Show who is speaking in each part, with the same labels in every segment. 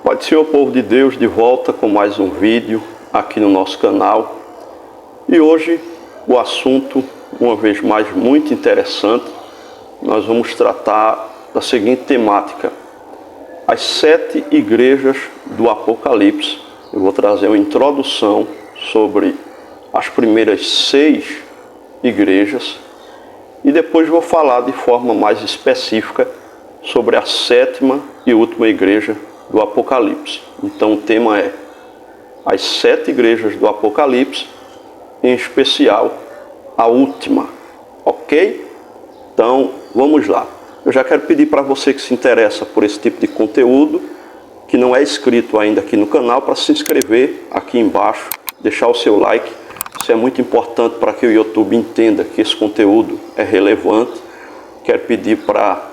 Speaker 1: Pai do Senhor, povo de Deus, de volta com mais um vídeo aqui no nosso canal. E hoje o assunto, uma vez mais, muito interessante. Nós vamos tratar da seguinte temática: as 7 igrejas do Apocalipse. Eu vou trazer uma introdução sobre as primeiras 6 igrejas e depois vou falar de forma mais específica sobre a 7ª e última igreja do Apocalipse. Então o tema é as 7 igrejas do Apocalipse, em especial a última, ok? Então vamos lá. Eu já quero pedir para você que se interessa por esse tipo de conteúdo, que não é inscrito ainda aqui no canal, para se inscrever aqui embaixo, deixar o seu like. Isso é muito importante para que o YouTube entenda que esse conteúdo é relevante. Quero pedir para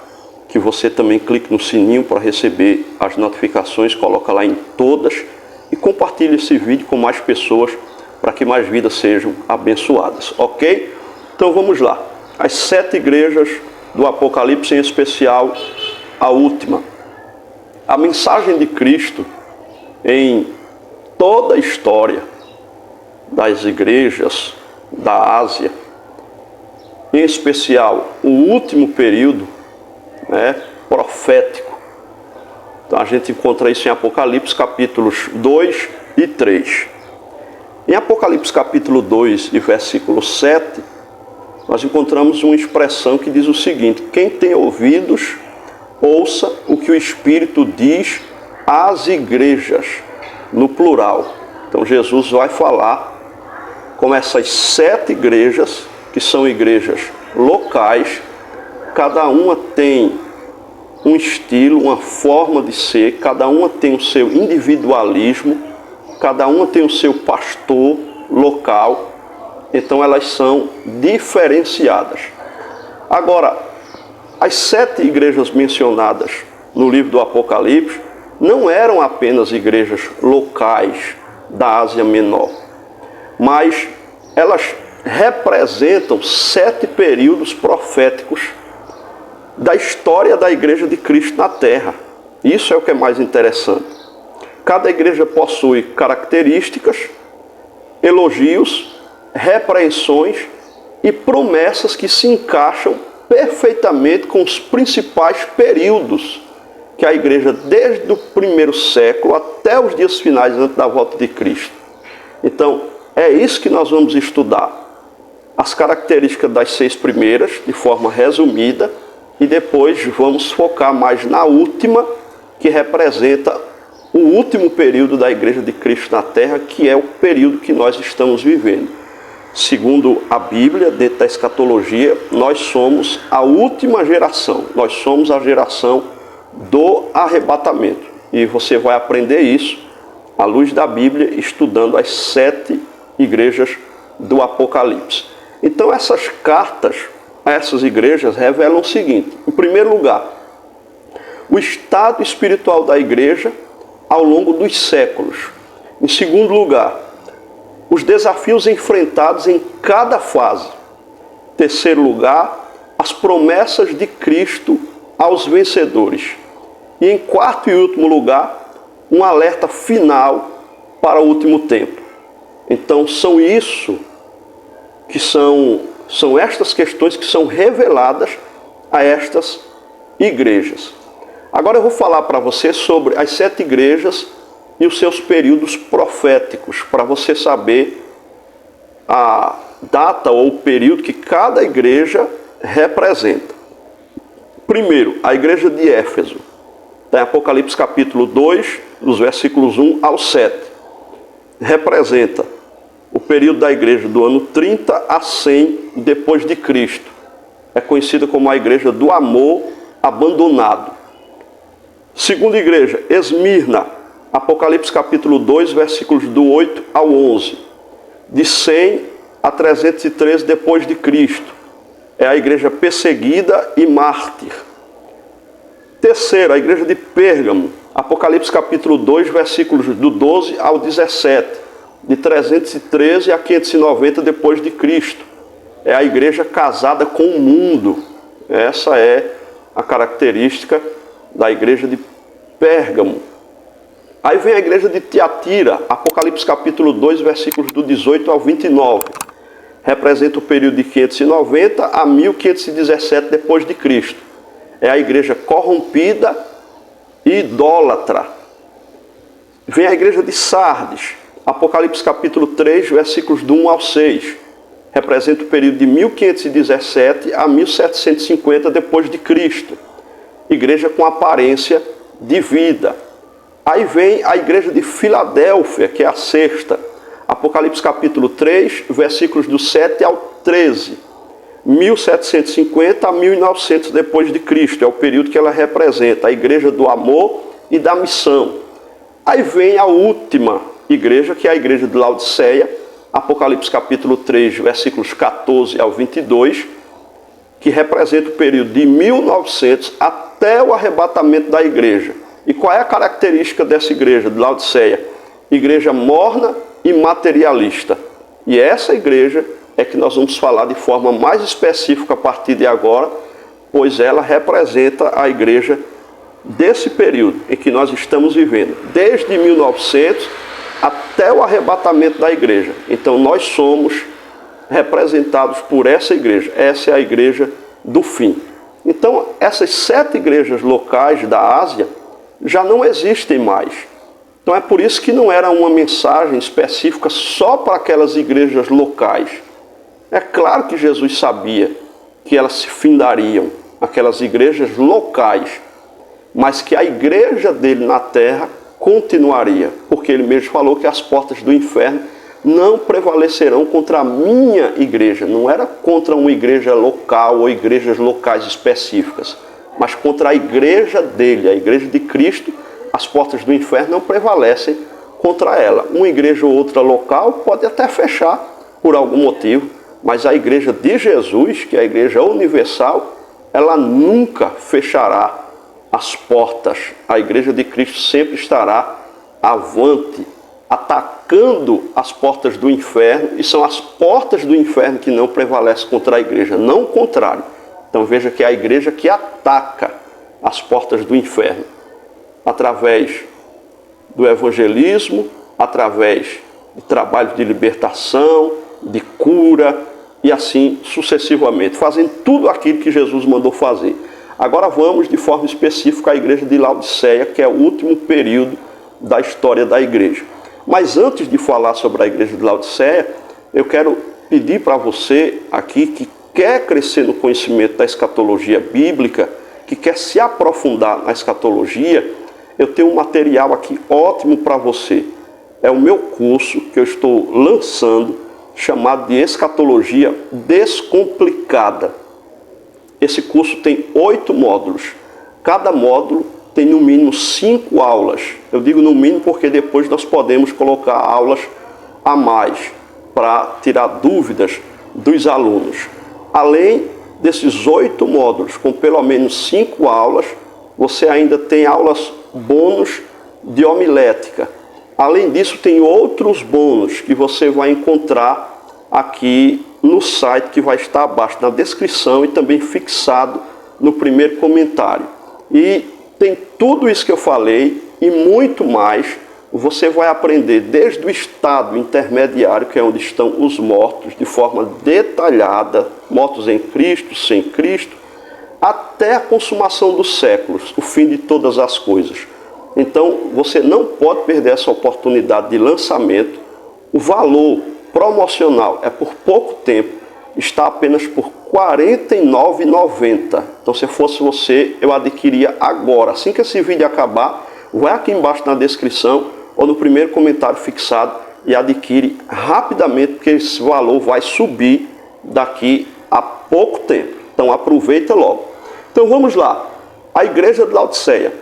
Speaker 1: que você também clique no sininho para receber as notificações, coloca lá em todas e compartilhe esse vídeo com mais pessoas para que mais vidas sejam abençoadas, ok? Então vamos lá. As 7 igrejas do Apocalipse, em especial a última. A mensagem de Cristo em toda a história das igrejas da Ásia, em especial o último período, profético. Então a gente encontra isso em Apocalipse capítulos 2 e 3. Em Apocalipse capítulo 2 e versículo 7, nós encontramos uma expressão que diz o seguinte: quem tem ouvidos, ouça o que o Espírito diz às igrejas, no plural. Então Jesus vai falar com essas 7 igrejas, que são igrejas locais. Cada uma tem um estilo, uma forma de ser, cada uma tem o seu individualismo, cada uma tem o seu pastor local, então elas são diferenciadas. Agora, as 7 igrejas mencionadas no livro do Apocalipse não eram apenas igrejas locais da Ásia Menor, mas elas representam 7 períodos proféticos da história da igreja de Cristo na Terra. Isso é o que é mais interessante. Cada igreja possui características, elogios, repreensões e promessas que se encaixam perfeitamente com os principais períodos que a igreja, desde o primeiro século até os dias finais antes da volta de Cristo. Então, é isso que nós vamos estudar. As características das 6 primeiras, de forma resumida, e depois vamos focar mais na última, que representa o último período da igreja de Cristo na Terra, que é o período que nós estamos vivendo. Segundo a Bíblia, dentro da escatologia, nós somos a última geração. Nós somos a geração do arrebatamento. E você vai aprender isso à luz da Bíblia, estudando as 7 igrejas do Apocalipse. Então essas cartas a essas igrejas revelam o seguinte: em primeiro lugar, o estado espiritual da igreja ao longo dos séculos. Em segundo lugar, os desafios enfrentados em cada fase. Em terceiro lugar, as promessas de Cristo aos vencedores. E em quarto e último lugar, um alerta final para o último tempo. Então são estas questões que são reveladas a estas igrejas. Agora eu vou falar para você sobre as 7 igrejas e os seus períodos proféticos, para você saber a data ou o período que cada igreja representa. Primeiro, a igreja de Éfeso. Está em Apocalipse capítulo 2, dos versículos 1 ao 7. Representa o período da igreja do ano 30 a 100 depois de Cristo. É conhecida como a igreja do amor abandonado. Segunda igreja, Esmirna, Apocalipse capítulo 2, versículos do 8 ao 11. De 100 a 313 depois de Cristo. É a igreja perseguida e mártir. Terceira, a igreja de Pérgamo, Apocalipse capítulo 2, versículos do 12 ao 17. De 313 a 590 depois de Cristo. É a igreja casada com o mundo. Essa é a característica da igreja de Pérgamo. Aí vem a igreja de Tiatira, Apocalipse capítulo 2, versículos do 18 ao 29. Representa o período de 590 a 1517 depois de Cristo. É a igreja corrompida e idólatra. Vem a igreja de Sardes, Apocalipse capítulo 3, versículos do 1 ao 6. Representa o período de 1517 a 1750 depois de Cristo. Igreja com aparência de vida. Aí vem a igreja de Filadélfia, que é a sexta. Apocalipse capítulo 3, versículos do 7 ao 13. 1750 a 1900 depois de Cristo. É o período que ela representa, a igreja do amor e da missão. Aí vem a última igreja, que é a igreja de Laodiceia. Apocalipse capítulo 3, versículos 14 ao 22. Que representa o período de 1900 até o arrebatamento da igreja. E qual é a característica dessa igreja de Laodiceia? Igreja morna e materialista. E essa igreja é que nós vamos falar de forma mais específica a partir de agora, pois ela representa a igreja desse período em que nós estamos vivendo, desde 1900 até o arrebatamento da igreja. Então nós somos representados por essa igreja. Essa é a igreja do fim. Então essas 7 igrejas locais da Ásia já não existem mais. Então é por isso que não era uma mensagem específica só para aquelas igrejas locais. É claro que Jesus sabia que elas se findariam, aquelas igrejas locais, mas que a igreja dele na terra continuaria, porque ele mesmo falou que as portas do inferno não prevalecerão contra a minha igreja. Não era contra uma igreja local ou igrejas locais específicas, mas contra a igreja dele, a igreja de Cristo. As portas do inferno não prevalecem contra ela. Uma igreja ou outra local pode até fechar por algum motivo, mas a igreja de Jesus, que é a igreja universal, ela nunca fechará as portas. A igreja de Cristo sempre estará avante, atacando as portas do inferno, e são as portas do inferno que não prevalecem contra a igreja, não o contrário. Então veja que é a igreja que ataca as portas do inferno, através do evangelismo, através do trabalho de libertação, de cura, e assim sucessivamente, fazendo tudo aquilo que Jesus mandou fazer. Agora vamos de forma específica à igreja de Laodiceia, que é o último período da história da igreja. Mas antes de falar sobre a igreja de Laodiceia, eu quero pedir para você aqui que quer crescer no conhecimento da escatologia bíblica, que quer se aprofundar na escatologia, eu tenho um material aqui ótimo para você. É o meu curso que eu estou lançando, chamado de Escatologia Descomplicada. Esse curso tem 8 módulos. Cada módulo tem no mínimo 5 aulas. Eu digo no mínimo porque depois nós podemos colocar aulas a mais para tirar dúvidas dos alunos. Além desses 8 módulos, com pelo menos 5 aulas, você ainda tem aulas bônus de homilética. Além disso, tem outros bônus que você vai encontrar aqui no site, que vai estar abaixo na descrição e também fixado no primeiro comentário. E tem tudo isso que eu falei e muito mais. Você vai aprender desde o estado intermediário, que é onde estão os mortos, de forma detalhada, mortos em Cristo, sem Cristo, até a consumação dos séculos, o fim de todas as coisas. Então, você não pode perder essa oportunidade de lançamento. O valor promocional é por pouco tempo, está apenas por R$ 49,90. Então, se fosse você, eu adquiria agora. Assim que esse vídeo acabar, vai aqui embaixo na descrição ou no primeiro comentário fixado e adquire rapidamente, porque esse valor vai subir daqui a pouco tempo. Então, aproveita logo. Então, vamos lá. A igreja de Laodiceia,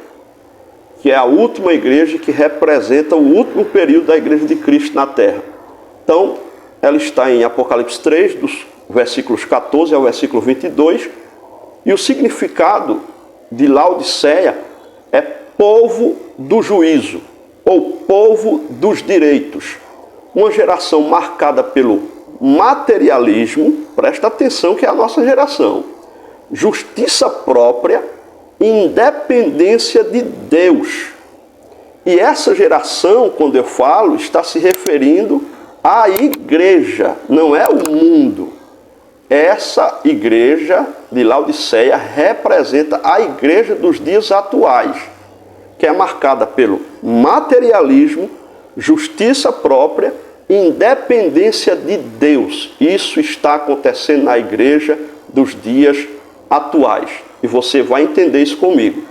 Speaker 1: que é a última igreja que representa o último período da igreja de Cristo na terra. Então, ela está em Apocalipse 3, dos versículos 14 ao versículo 22, e o significado de Laodiceia é povo do juízo, ou povo dos direitos. Uma geração marcada pelo materialismo, presta atenção que é a nossa geração, justiça própria, independência de Deus E essa geração, quando eu falo, está se referindo à igreja, não é o mundo. Essa igreja de Laodiceia representa a igreja dos dias atuais, que é marcada pelo materialismo, justiça própria e independência de Deus. Isso está acontecendo na igreja dos dias atuais. E você vai entender isso comigo.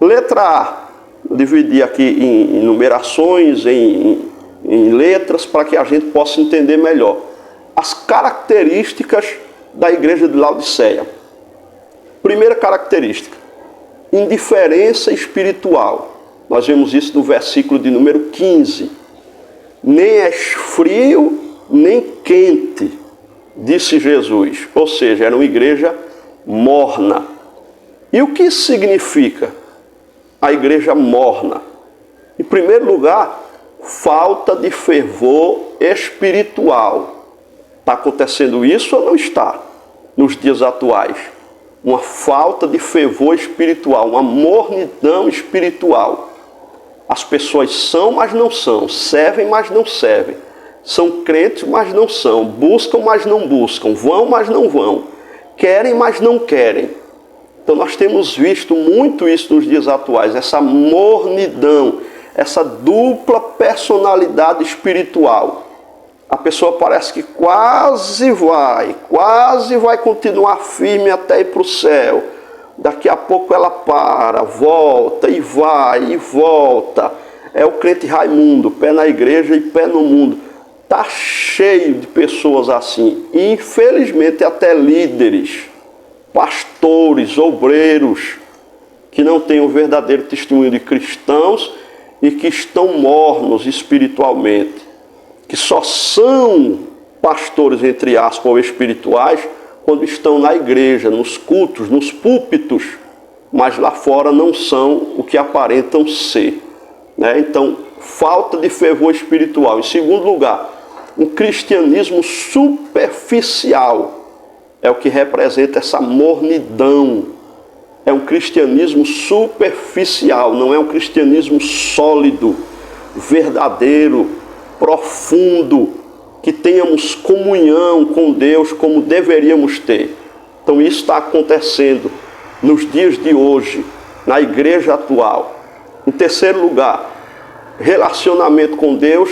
Speaker 1: Letra A. Eu dividi aqui em numerações, em letras, para que a gente possa entender melhor as características da igreja de Laodiceia. Primeira característica, indiferença espiritual. Nós vemos isso no versículo de número 15. Nem és frio, nem quente, disse Jesus. Ou seja, era uma igreja morna. E o que isso significa? A igreja morna. Em primeiro lugar, falta de fervor espiritual. Está acontecendo isso ou não está? Nos dias atuais. Uma falta de fervor espiritual, uma mornidão espiritual. As pessoas são, mas não são. Servem, mas não servem. São crentes, mas não são. Buscam, mas não buscam. Vão, mas não vão. Querem, mas não querem. Então nós temos visto muito isso nos dias atuais. Essa mornidão, essa dupla personalidade espiritual. A pessoa parece que quase vai continuar firme até ir para o céu. Daqui a pouco ela para, volta e vai e volta. É o crente Raimundo, pé na igreja e pé no mundo. Está cheio de pessoas assim. E infelizmente até líderes, pastores, obreiros, que não têm o verdadeiro testemunho de cristãos e que estão mornos espiritualmente. Que só são pastores, entre aspas, ou espirituais, quando estão na igreja, nos cultos, nos púlpitos, mas lá fora não são o que aparentam ser. Né? Então, falta de fervor espiritual. Em segundo lugar, um cristianismo superficial é o que representa essa mornidão. É um cristianismo superficial, não é um cristianismo sólido, verdadeiro, profundo, que tenhamos comunhão com Deus como deveríamos ter. Então isso está acontecendo nos dias de hoje, na igreja atual. Em terceiro lugar, relacionamento com Deus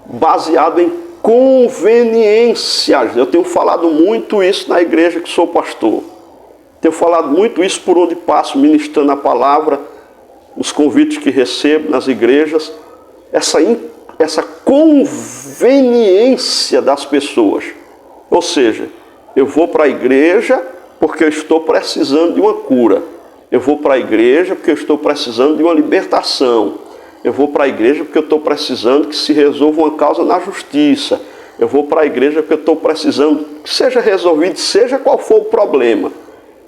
Speaker 1: baseado em conveniências. Eu tenho falado muito isso na igreja que sou pastor. Tenho falado muito isso por onde passo, ministrando a palavra, os convites que recebo nas igrejas. Essa conveniência das pessoas. Ou seja, eu vou para a igreja porque eu estou precisando de uma cura. Eu vou para a igreja porque eu estou precisando de uma libertação. Eu vou para a igreja porque eu estou precisando que se resolva uma causa na justiça. Eu vou para a igreja porque eu estou precisando que seja resolvido, seja qual for o problema.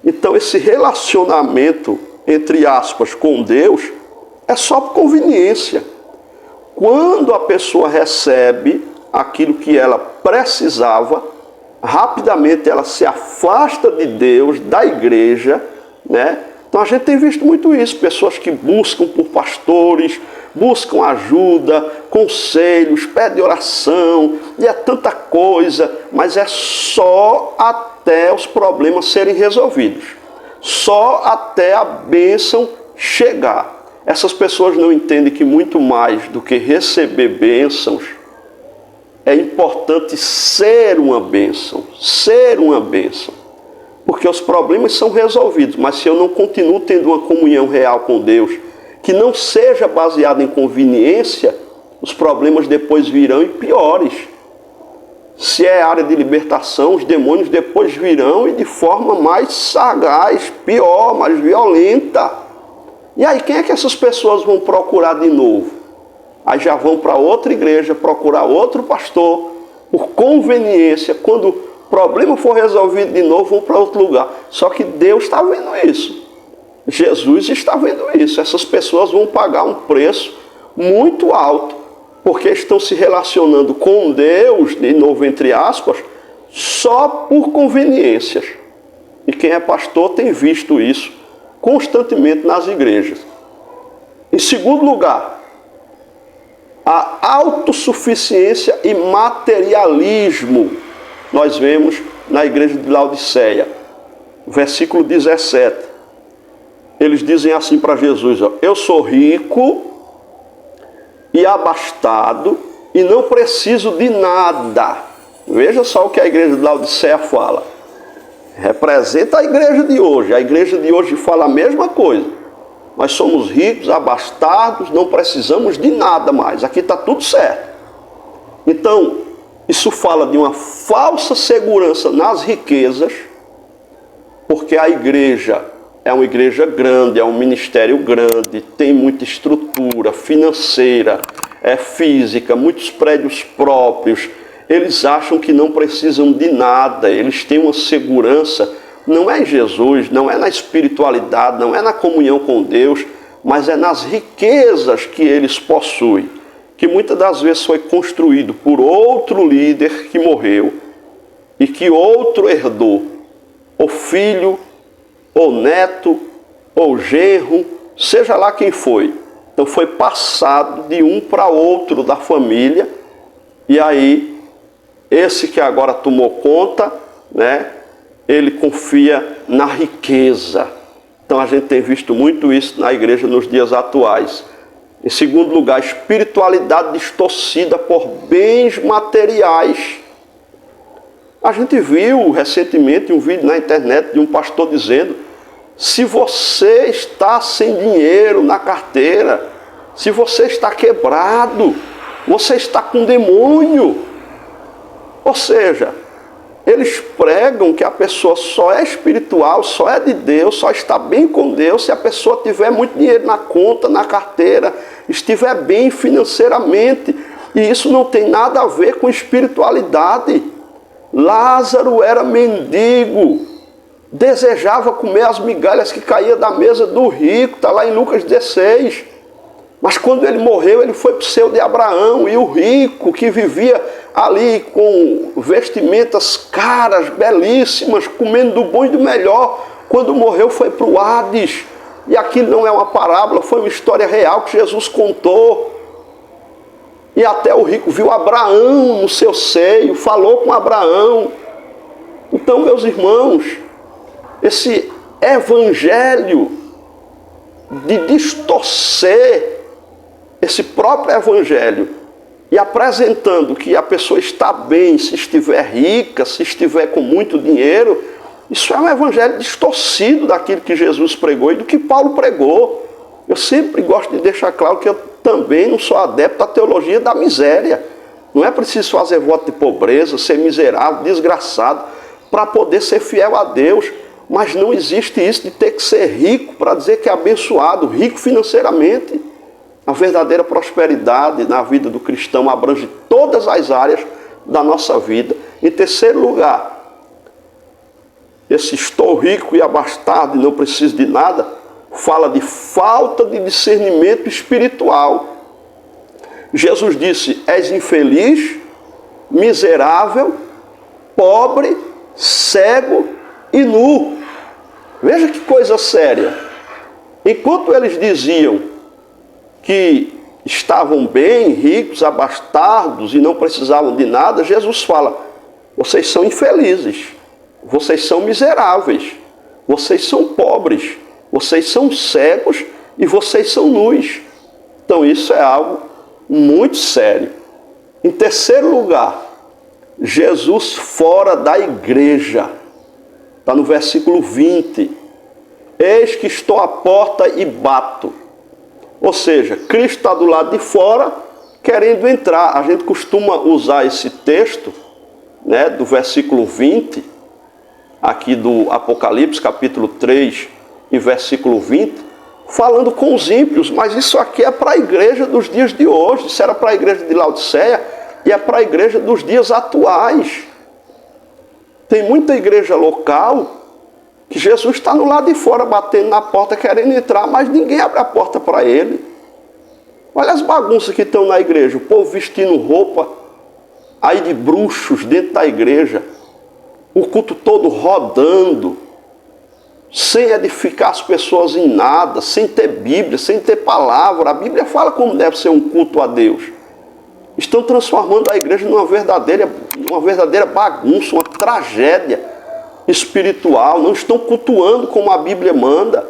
Speaker 1: Então esse relacionamento, entre aspas, com Deus, é só por conveniência. Quando a pessoa recebe aquilo que ela precisava, rapidamente ela se afasta de Deus, da igreja, né? Então a gente tem visto muito isso, pessoas que buscam por pastores, buscam ajuda, conselhos, pedem oração, e é tanta coisa, mas é só até os problemas serem resolvidos, só até a bênção chegar. Essas pessoas não entendem que muito mais do que receber bênçãos, é importante ser uma bênção, porque os problemas são resolvidos, mas se eu não continuo tendo uma comunhão real com Deus, que não seja baseada em conveniência, os problemas depois virão e piores. Se é área de libertação, os demônios depois virão e de forma mais sagaz, pior, mais violenta. E aí, quem é que essas pessoas vão procurar de novo? Aí já vão para outra igreja, procurar outro pastor, por conveniência. Quando o problema for resolvido de novo, vão para outro lugar. Só que Deus está vendo isso. Jesus está vendo isso. Essas pessoas vão pagar um preço muito alto, porque estão se relacionando com Deus, de novo entre aspas, só por conveniências. E quem é pastor tem visto isso constantemente nas igrejas. Em segundo lugar, a autossuficiência e materialismo. Nós vemos na igreja de Laodiceia, versículo 17. Eles dizem assim para Jesus, ó, eu sou rico e abastado e não preciso de nada. Veja só o que a igreja de Laodiceia fala. Representa a igreja de hoje. A igreja de hoje fala a mesma coisa. Nós somos ricos, abastados, não precisamos de nada mais. Aqui está tudo certo. Então, isso fala de uma falsa segurança nas riquezas, porque a igreja é uma igreja grande, é um ministério grande, tem muita estrutura financeira, física, muitos prédios próprios. Eles acham que não precisam de nada, eles têm uma segurança. Não é em Jesus, não é na espiritualidade, não é na comunhão com Deus, mas é nas riquezas que eles possuem, que muitas das vezes foi construído por outro líder que morreu e que outro herdou, ou filho, ou neto, ou genro, seja lá quem foi. Então foi passado de um para outro da família, e aí esse que agora tomou conta, né? Ele confia na riqueza. Então a gente tem visto muito isso na igreja nos dias atuais. Em segundo lugar, espiritualidade distorcida por bens materiais. A gente viu recentemente um vídeo na internet de um pastor dizendo: se você está sem dinheiro na carteira, se você está quebrado, você está com demônio. Ou seja, eles pregam que a pessoa só é espiritual, só é de Deus, só está bem com Deus se a pessoa tiver muito dinheiro na conta, na carteira, estiver bem financeiramente. E isso não tem nada a ver com espiritualidade. Lázaro era mendigo, desejava comer as migalhas que caíam da mesa do rico, está lá em Lucas 16. Mas quando ele morreu, ele foi para o seio de Abraão, e o rico que vivia ali com vestimentas caras, belíssimas, comendo do bom e do melhor, quando morreu foi para o Hades. E aquilo não é uma parábola, foi uma história real que Jesus contou. E até o rico viu Abraão no seu seio, falou com Abraão. Então, meus irmãos, esse evangelho de distorcer esse próprio evangelho e apresentando que a pessoa está bem se estiver rica, se estiver com muito dinheiro, isso é um evangelho distorcido daquilo que Jesus pregou e do que Paulo pregou. Eu sempre gosto de deixar claro que eu também não sou adepto à teologia da miséria. Não é preciso fazer voto de pobreza, ser miserável, desgraçado, para poder ser fiel a Deus. Mas não existe isso de ter que ser rico para dizer que é abençoado, rico financeiramente. A verdadeira prosperidade na vida do cristão abrange todas as áreas da nossa vida. Em terceiro lugar, esse estou rico e abastado e não preciso de nada, fala de falta de discernimento espiritual. Jesus disse: és infeliz, miserável, pobre, cego e nu. Veja que coisa séria. Enquanto eles diziam que estavam bem, ricos, abastados e não precisavam de nada, Jesus fala: vocês são infelizes, vocês são miseráveis, vocês são pobres, vocês são cegos e vocês são nus. Então isso é algo muito sério. Em terceiro lugar, Jesus fora da igreja. Está no versículo 20. Eis que estou à porta e bato. Ou seja, Cristo está do lado de fora, querendo entrar. A gente costuma usar esse texto, né, do versículo 20, aqui do Apocalipse, capítulo 3, e versículo 20, falando com os ímpios, mas isso aqui é para a igreja dos dias de hoje. Isso era para a igreja de Laodiceia e é para a igreja dos dias atuais. Tem muita igreja local que Jesus está no lado de fora, batendo na porta, querendo entrar, mas ninguém abre a porta para ele. Olha as bagunças que estão na igreja, o povo vestindo roupa aí de bruxos dentro da igreja, o culto todo rodando, sem edificar as pessoas em nada, sem ter Bíblia, sem ter palavra. A Bíblia fala como deve ser um culto a Deus. Estão transformando a igreja numa verdadeira bagunça, uma tragédia espiritual. Não estão cultuando como a Bíblia manda.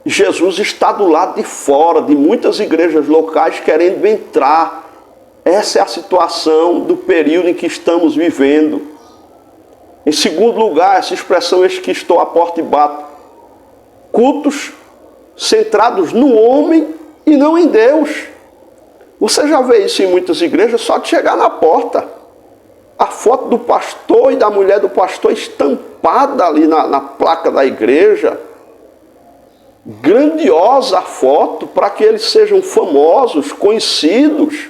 Speaker 1: Jesus está do lado de fora de muitas igrejas locais querendo entrar. Essa é a situação do período em que estamos vivendo. Em segundo lugar, essa expressão, eis que estou à porta e bato. Cultos centrados no homem e não em Deus. Você já vê isso em muitas igrejas, só de chegar na porta. A foto do pastor e da mulher do pastor estampada ali na placa da igreja. Grandiosa a foto, para que eles sejam famosos, conhecidos.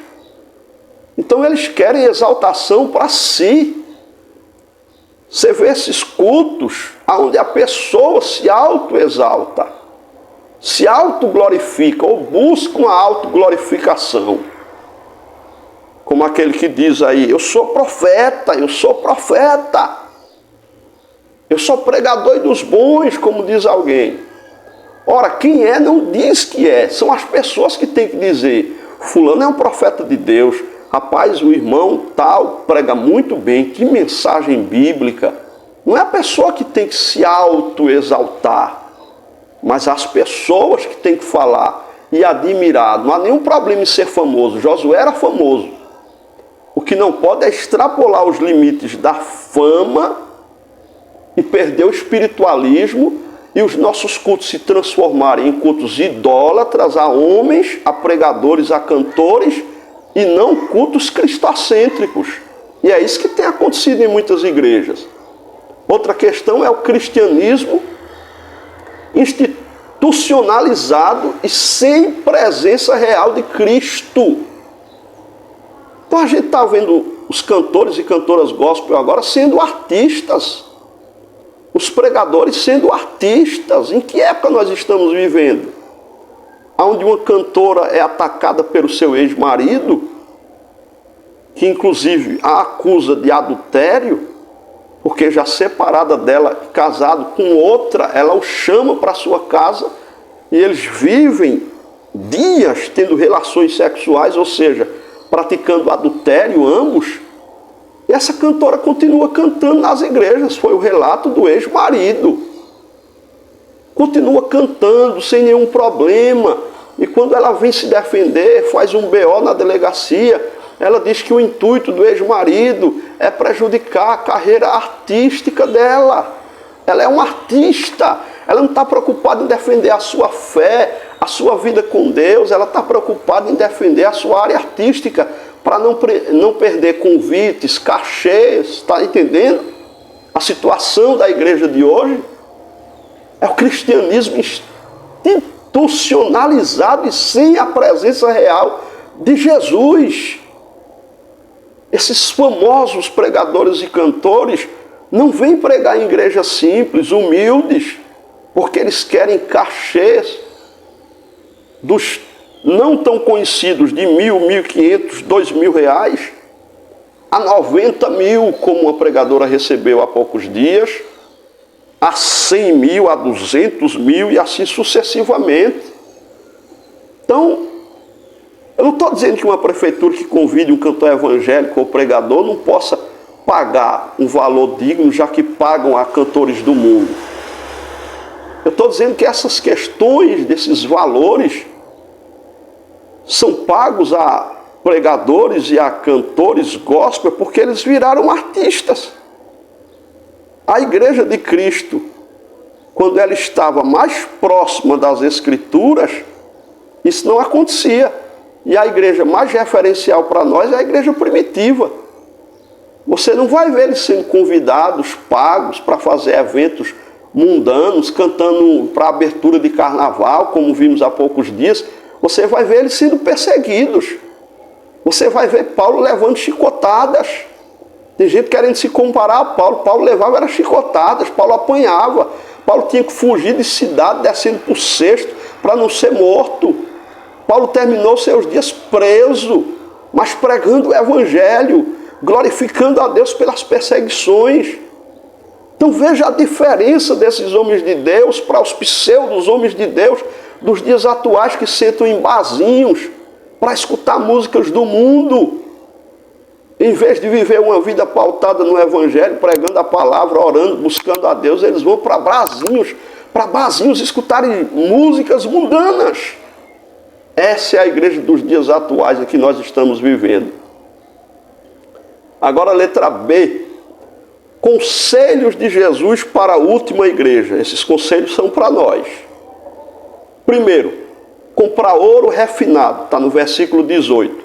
Speaker 1: Então eles querem exaltação para si. Você vê esses cultos onde a pessoa se autoexalta, se autoglorifica ou busca uma autoglorificação. Como aquele que diz aí, eu sou profeta, eu sou profeta. Eu sou pregador dos bons, como diz alguém. Ora, quem é não diz que é, são as pessoas que têm que dizer, fulano é um profeta de Deus. Rapaz, o irmão tal prega muito bem, que mensagem bíblica. Não é a pessoa que tem que se autoexaltar, mas as pessoas que têm que falar e admirar. Não há nenhum problema em ser famoso. Josué era famoso. O que não pode é extrapolar os limites da fama e perder o espiritualismo e os nossos cultos se transformarem em cultos idólatras a homens, a pregadores, a cantores, e não cultos cristocêntricos. E é isso que tem acontecido em muitas igrejas. Outra questão é o cristianismo institucionalizado e sem presença real de Cristo. Então a gente está vendo os cantores e cantoras gospel agora sendo artistas. Os pregadores sendo artistas. Em que época nós estamos vivendo? Onde uma cantora é atacada pelo seu ex-marido, que inclusive a acusa de adultério, porque já separada dela, casado com outra, ela o chama para sua casa e eles vivem dias tendo relações sexuais, ou seja, praticando adultério ambos. E essa cantora continua cantando nas igrejas, foi o relato do ex-marido. Continua cantando sem nenhum problema. E quando ela vem se defender, faz um BO na delegacia, ela diz que o intuito do ex-marido é prejudicar a carreira artística dela. Ela é uma artista. Ela não está preocupada em defender a sua fé, a sua vida com Deus. Ela está preocupada em defender a sua área artística para não perder convites, cachês. Está entendendo a situação da igreja de hoje? É o cristianismo institucionalizado e sem a presença real de Jesus. Esses famosos pregadores e cantores não vêm pregar em igrejas simples, humildes, porque eles querem cachês dos não tão conhecidos de 1.000, 1.500, 2.000 reais a 90 mil, como uma pregadora recebeu há poucos dias, a 100 mil, a 200 mil e assim sucessivamente. Então, eu não estou dizendo que uma prefeitura que convide um cantor evangélico ou pregador não possa pagar um valor digno, já que pagam a cantores do mundo. Eu estou dizendo que essas questões desses valores são pagos a pregadores e a cantores gospel porque eles viraram artistas. A igreja de Cristo, quando ela estava mais próxima das Escrituras, isso não acontecia. E a igreja mais referencial para nós é a igreja primitiva. Você não vai ver eles sendo convidados, pagos para fazer eventos mundanos, cantando para abertura de carnaval, como vimos há poucos dias. Você vai ver eles sendo perseguidos. Você vai ver Paulo levando chicotadas. Tem gente querendo se comparar a Paulo. Paulo levava era chicotadas, Paulo apanhava. Paulo tinha que fugir de cidade, descendo para o cesto, para não ser morto. Paulo terminou seus dias preso, mas pregando o evangelho, glorificando a Deus pelas perseguições. Então veja a diferença desses homens de Deus para os pseudos homens de Deus dos dias atuais que sentam em barzinhos para escutar músicas do mundo. Em vez de viver uma vida pautada no Evangelho, pregando a palavra, orando, buscando a Deus, eles vão para barzinhos escutarem músicas mundanas. Essa é a igreja dos dias atuais em que nós estamos vivendo. Agora, letra B. Conselhos de Jesus para a última igreja. Esses conselhos são para nós. Primeiro, comprar ouro refinado. Está no versículo 18.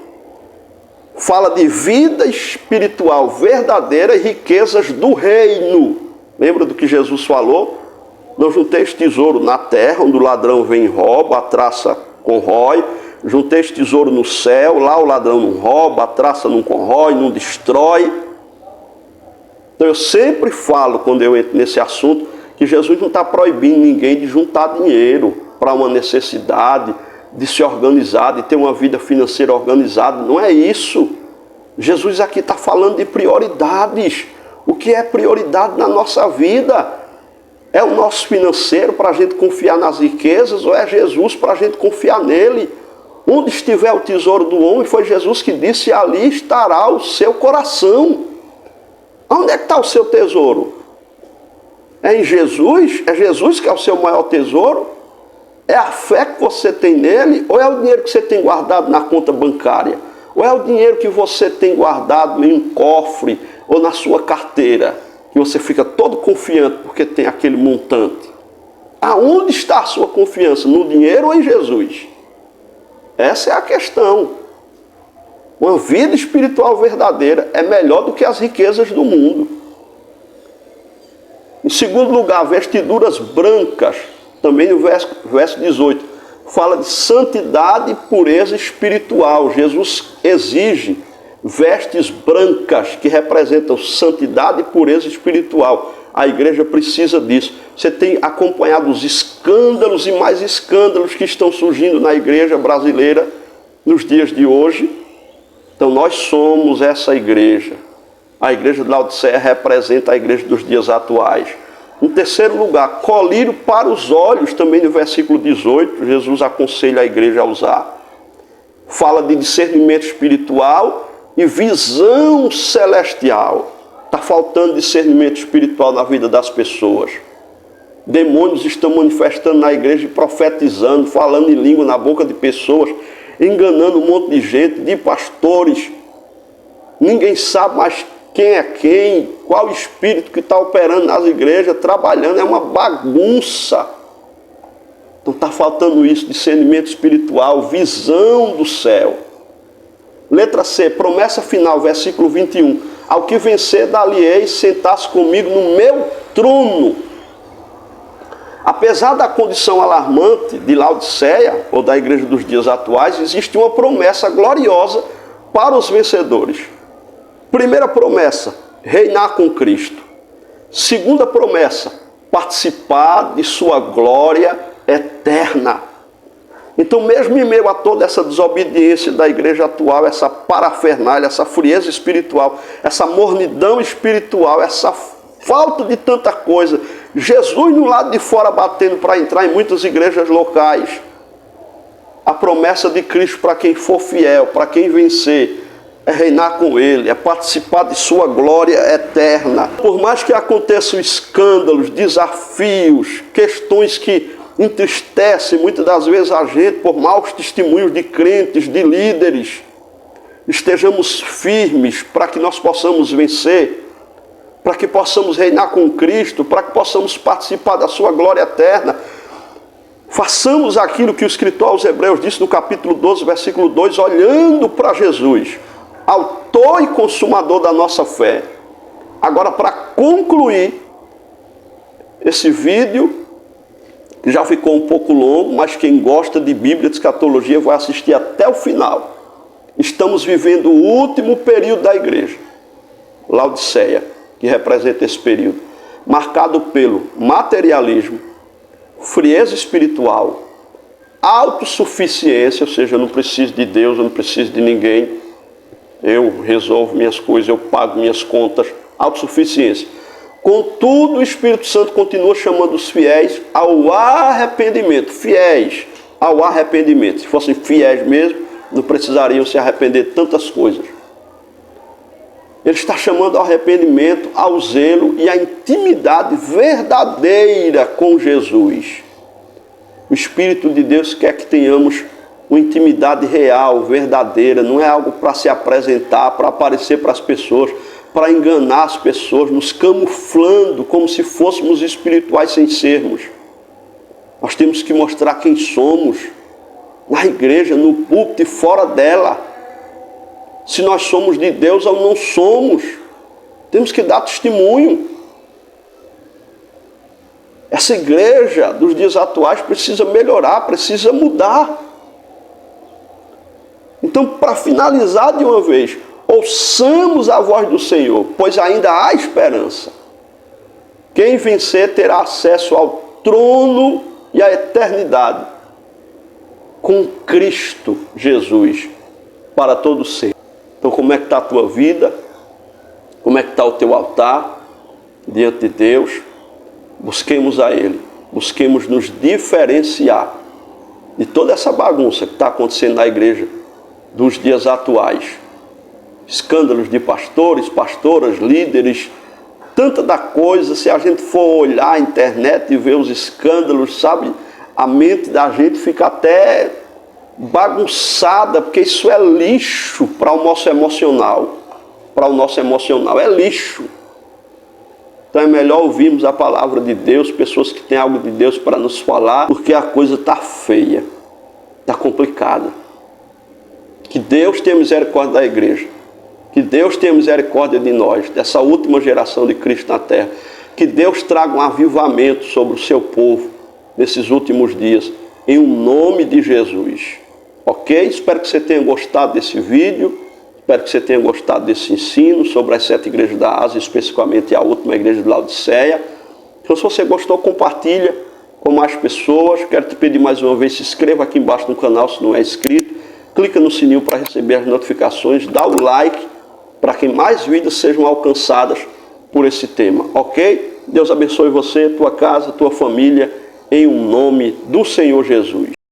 Speaker 1: Fala de vida espiritual verdadeira e riquezas do reino. Lembra do que Jesus falou? Não junteis tesouro na terra, onde o ladrão vem e rouba, a traça corrói. Junteis tesouro no céu, lá o ladrão não rouba, a traça não corrói, não destrói. Então eu sempre falo, quando eu entro nesse assunto, que Jesus não está proibindo ninguém de juntar dinheiro para uma necessidade, de se organizar, de ter uma vida financeira organizada. Não é isso. Jesus aqui está falando de prioridades. O que é prioridade na nossa vida? É o nosso financeiro para a gente confiar nas riquezas ou é Jesus para a gente confiar nele? Onde estiver o tesouro do homem, foi Jesus que disse, ali estará o seu coração. Onde é que está o seu tesouro? É em Jesus? É Jesus que é o seu maior tesouro? É a fé que você tem nele? Ou é o dinheiro que você tem guardado na conta bancária? Ou é o dinheiro que você tem guardado em um cofre ou na sua carteira? Que você fica todo confiante porque tem aquele montante. Aonde está a sua confiança? No dinheiro ou em Jesus? Essa é a questão. Uma vida espiritual verdadeira é melhor do que as riquezas do mundo. Em segundo lugar, vestiduras brancas, também no verso 18, fala de santidade e pureza espiritual. Jesus exige vestes brancas que representam santidade e pureza espiritual. A igreja precisa disso. Você tem acompanhado os escândalos e mais escândalos que estão surgindo na igreja brasileira nos dias de hoje. Então nós somos essa igreja. A igreja de Laodiceia representa a igreja dos dias atuais. Em terceiro lugar, colírio para os olhos, também no versículo 18, Jesus aconselha a igreja a usar. Fala de discernimento espiritual e visão celestial. Está faltando discernimento espiritual na vida das pessoas. Demônios estão manifestando na igreja, profetizando, falando em língua na boca de pessoas, enganando um monte de gente, de pastores. Ninguém sabe mais quem é quem, qual espírito que está operando nas igrejas, trabalhando, é uma bagunça. Então está faltando isso, discernimento espiritual, visão do céu. Letra C, promessa final, versículo 21. Ao que vencer, dar-lhe-ei sentar-se comigo no meu trono. Apesar da condição alarmante de Laodiceia, ou da igreja dos dias atuais, existe uma promessa gloriosa para os vencedores. Primeira promessa, reinar com Cristo. Segunda promessa, participar de sua glória eterna. Então, mesmo em meio a toda essa desobediência da igreja atual, essa parafernália, essa frieza espiritual, essa mornidão espiritual, essa falta de tanta coisa, Jesus no lado de fora batendo para entrar em muitas igrejas locais. A promessa de Cristo para quem for fiel, para quem vencer, é reinar com Ele, é participar de sua glória eterna. Por mais que aconteçam escândalos, desafios, questões que entristecem muitas das vezes a gente por maus testemunhos de crentes, de líderes, estejamos firmes para que nós possamos vencer, para que possamos reinar com Cristo, para que possamos participar da sua glória eterna. Façamos aquilo que o escritor aos Hebreus disse no capítulo 12, versículo 2, olhando para Jesus, autor e consumador da nossa fé. Agora, para concluir esse vídeo, que já ficou um pouco longo, mas quem gosta de Bíblia, de escatologia, vai assistir até o final. Estamos vivendo o último período da igreja, Laodiceia, que representa esse período, marcado pelo materialismo, frieza espiritual, autossuficiência, ou seja, eu não preciso de Deus, eu não preciso de ninguém, eu resolvo minhas coisas, eu pago minhas contas, autossuficiência. Contudo, o Espírito Santo continua chamando os fiéis ao arrependimento. Fiéis ao arrependimento. Se fossem fiéis mesmo, não precisariam se arrepender de tantas coisas. Ele está chamando ao arrependimento, ao zelo e à intimidade verdadeira com Jesus. O Espírito de Deus quer que tenhamos uma intimidade real, verdadeira. Não é algo para se apresentar, para aparecer para as pessoas, para enganar as pessoas, nos camuflando como se fôssemos espirituais sem sermos. Nós temos que mostrar quem somos, na igreja, no púlpito e fora dela. Se nós somos de Deus ou não somos, temos que dar testemunho. Essa igreja dos dias atuais precisa melhorar, precisa mudar. Então, para finalizar de uma vez, ouçamos a voz do Senhor, pois ainda há esperança. Quem vencer terá acesso ao trono e à eternidade com Cristo Jesus para todo sempre. Então, como é que está a tua vida? Como é que está o teu altar diante de Deus? Busquemos a Ele. Busquemos nos diferenciar de toda essa bagunça que está acontecendo na igreja dos dias atuais. Escândalos de pastores, pastoras, líderes, tanta da coisa. Se a gente for olhar a internet e ver os escândalos, sabe, a mente da gente fica até bagunçada, porque isso é lixo para o nosso emocional. Para o nosso emocional é lixo. Então é melhor ouvirmos a palavra de Deus, pessoas que têm algo de Deus para nos falar, porque a coisa está feia, está complicada. Que Deus tenha misericórdia da igreja. Que Deus tenha misericórdia de nós, dessa última geração de Cristo na terra. Que Deus traga um avivamento sobre o seu povo nesses últimos dias, em nome de Jesus. Ok? Espero que você tenha gostado desse vídeo, espero que você tenha gostado desse ensino sobre as 7 igrejas da Ásia, especificamente a última igreja de Laodiceia. Então, se você gostou, compartilha com mais pessoas. Quero te pedir mais uma vez, se inscreva aqui embaixo no canal se não é inscrito. Clica no sininho para receber as notificações, dá o like para que mais vidas sejam alcançadas por esse tema, ok? Deus abençoe você, tua casa, tua família, em nome do Senhor Jesus.